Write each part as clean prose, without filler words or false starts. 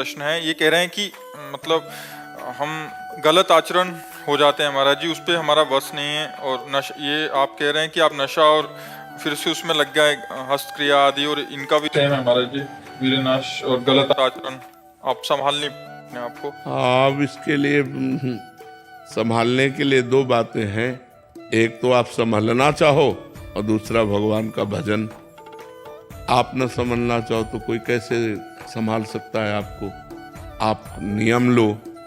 प्रश्न है, ये कह रहे हैं कि मतलब हम गलत आचरण हो जाते हैं महाराज जी, उस पे हमारा बस नहीं है। और ये आप कह रहे हैं कि आप नशा और फिर से उसमें लग गए हस्तक्रिया आदि, और इनका भी सेम है महाराज जी, वीरनाश और गलत आचरण आप संभाल नहीं पाते आपको। अब इसके लिए संभालने के लिए दो बातें हैं। एक तो आप संभलना चाहो और दूसरा भगवान का भजन। आप न समझना चाहो तो कोई कैसे संभाल सकता है आपको। आप नियम लो,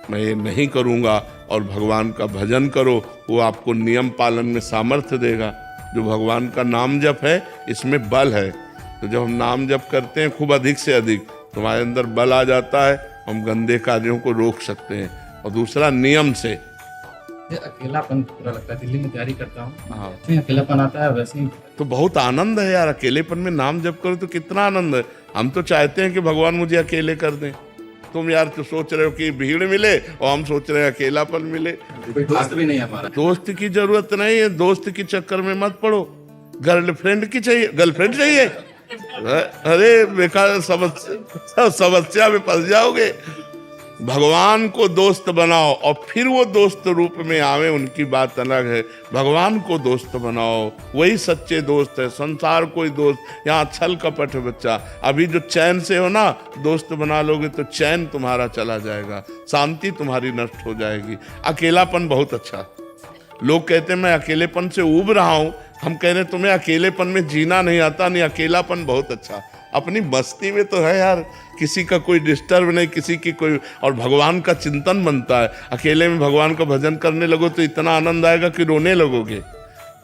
मैं ये नहीं करूँगा, और भगवान का भजन करो, वो आपको नियम पालन में सामर्थ्य देगा। जो भगवान का नाम जप है इसमें बल है। तो जब हम नाम जप करते हैं खूब अधिक से अधिक, तुम्हारे अंदर बल आ जाता है, हम गंदे कार्यों को रोक सकते हैं। और दूसरा नियम से। अकेलापन पूरा लगता है, दिल्ली में तैयारी करता हूँ, हाँ, अकेलापन आता है वैसे ही। तो बहुत आनंद है यार, अकेलेपन में नाम जप करो तो कितना आनंद है। हम तो चाहते हैं कि भगवान मुझे अकेले कर दें। तुम यार तो सोच रहे हो कि भीड़ मिले, और हम सोच रहे हैं अकेलापन मिले। कोई दोस्त भी नहीं है हमारा। दोस्त की जरूरत नहीं है, दोस्त के चक्कर में मत पड़ो। गर्लफ्रेंड की चाहिए, गर्लफ्रेंड चाहिए, अरे बेकार समस्या में फंस जाओगे। भगवान को दोस्त बनाओ और फिर वो दोस्त रूप में आवे, उनकी बात अलग है। भगवान को दोस्त बनाओ, वही सच्चे दोस्त है। संसार कोई दोस्त, यहाँ छल कपट है बच्चा। अभी जो चैन से हो ना, दोस्त बना लोगे तो चैन तुम्हारा चला जाएगा, शांति तुम्हारी नष्ट हो जाएगी। अकेलापन बहुत अच्छा। लोग कहते हैं मैं अकेलेपन से ऊब रहा हूँ, हम कह रहे हैं तुम्हें अकेलेपन में जीना नहीं आता। नहीं, अकेलापन बहुत अच्छा। अपनी मस्ती में तो है यार, किसी का कोई डिस्टर्ब नहीं, किसी की कोई, और भगवान का चिंतन बनता है। अकेले में भगवान का भजन करने लगो तो इतना आनंद आएगा कि रोने लगोगे।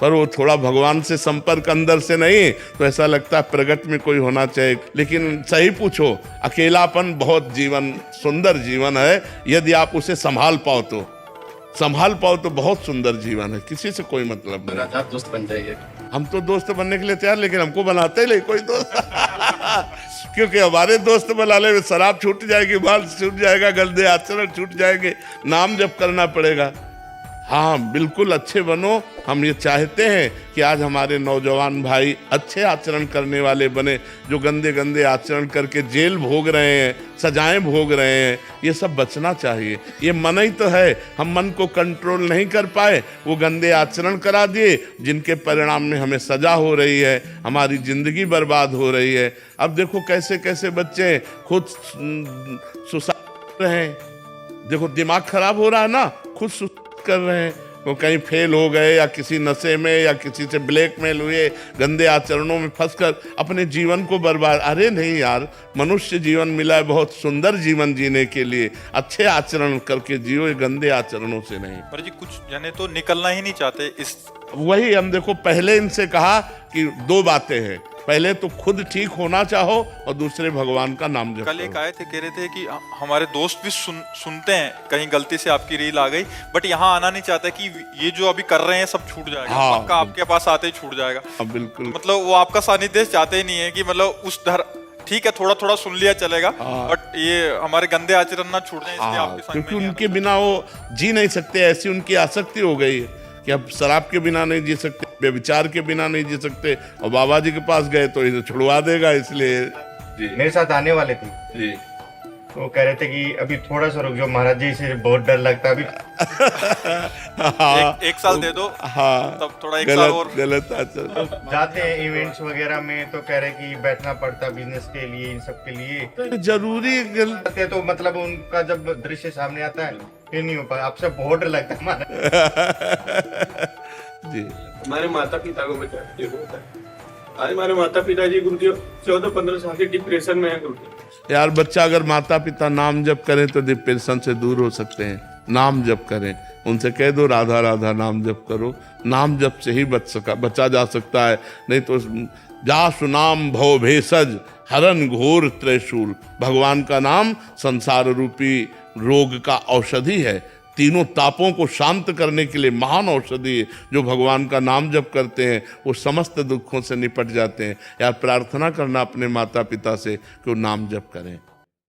पर वो थोड़ा भगवान से संपर्क अंदर से नहीं, तो ऐसा लगता है प्रगट में कोई होना चाहिए। लेकिन सही पूछो, अकेलापन बहुत जीवन, सुंदर जीवन है। यदि आप उसे संभाल पाओ तो बहुत सुंदर जीवन है। किसी से कोई मतलब नहीं। आप दोस्त बन जाइए। हम तो दोस्त बनने के लिए तैयार, लेकिन हमको बनाते ही नहीं कोई दोस्त। क्योंकि हमारे दोस्त बनाने में शराब छूट जाएगी, बाल छूट जाएगा, गंदे आचरण छूट जाएंगे, नाम जप करना पड़ेगा। हाँ बिल्कुल, अच्छे बनो। हम ये चाहते हैं कि आज हमारे नौजवान भाई अच्छे आचरण करने वाले बने। जो गंदे गंदे आचरण करके जेल भोग रहे हैं, सजाएं भोग रहे हैं, ये सब बचना चाहिए। ये मन ही तो है, हम मन को कंट्रोल नहीं कर पाए, वो गंदे आचरण करा दिए, जिनके परिणाम में हमें सजा हो रही है, हमारी जिंदगी बर्बाद हो रही है। अब देखो कैसे कैसे बच्चे खुद सुसाइड कर रहे हैं। देखो दिमाग खराब हो रहा है ना, खुद कर रहे हैं। वो कहीं फेल हो गए, या किसी नशे में, या किसी से ब्लैकमेल हुए, गंदे आचरणों में फंसकर अपने जीवन को बर्बाद। अरे नहीं यार, मनुष्य जीवन मिला है बहुत सुंदर जीवन जीने के लिए। अच्छे आचरण करके जियो, ये गंदे आचरणों से नहीं। पर जी कुछ जाने तो निकलना ही नहीं चाहते इस। वही हम देखो, पहले इनसे कहा कि दो बातें हैं। पहले तो खुद ठीक होना चाहो, और दूसरे भगवान का नाम जप करो। कल एक आए थे, कह रहे थे कि हमारे दोस्त भी सुनते हैं, कहीं गलती से आपकी रील आ गई, बट यहाँ आना नहीं चाहता कि ये जो अभी कर रहे हैं सब छूट जाएगा। हाँ, पक्का आपके पास आते ही छूट जाएगा। हाँ, बिल्कुल। तो मतलब वो आपका सानिध्य चाहते ही नहीं है कि मतलब उस ठीक है, थोड़ा थोड़ा सुन लिया चलेगा, बट ये हमारे गंदे आचरण ना छूट जाए, इसलिए आपके संग में क्योंकि नहीं उनके बिना वो जी नहीं सकते। ऐसी उनकी आसक्ति हो गई है कि अब शराब के बिना नहीं जी सकते, व्यभिचार के बिना नहीं जी सकते। और बाबा जी के पास गए तो इसे छुड़वा देगा, इसलिए। मेरे साथ आने वाले थे जी, तो कह रहे थे कि अभी थोड़ा सा रुक जाओ महाराज जी, से बहुत डर लगता है अभी। हाँ, एक साल दे दो। हाँ, तब थोड़ा एक साल और गलत आचरण। जाते हैं इवेंट्स वगैरह में, तो कह रहे कि बैठना पड़ता है बिजनेस के लिए, इन सब के लिए जरूरी जाते तो मतलब उनका जब दृश्य सामने आता है फिर नहीं हो पाता। आपसे बहुत डर लगता है हमारा। जी, हमारे माता पिता को बचा होता है। आज हमारे माता पिता जी गुरुदेव 14-15 साल से डिप्रेशन में है गुरुदेव। यार बच्चा अगर माता पिता नाम जप करें तो डिप्रेशन से दूर हो सकते हैं। नाम जप करें, उनसे कह दो राधा राधा नाम जप करो। नाम जप से ही बचा जा सकता है, नहीं तो जासु नाम भव भेषज हरन घोर त्रिशूल। भगवान का नाम संसार रूपी रोग का औषधि है। तीनों तापों को शांत करने के लिए महान औषधि है। जो भगवान का नाम जप करते हैं वो समस्त दुखों से निपट जाते हैं। यार प्रार्थना करना अपने माता पिता से कि वो नाम जप करें।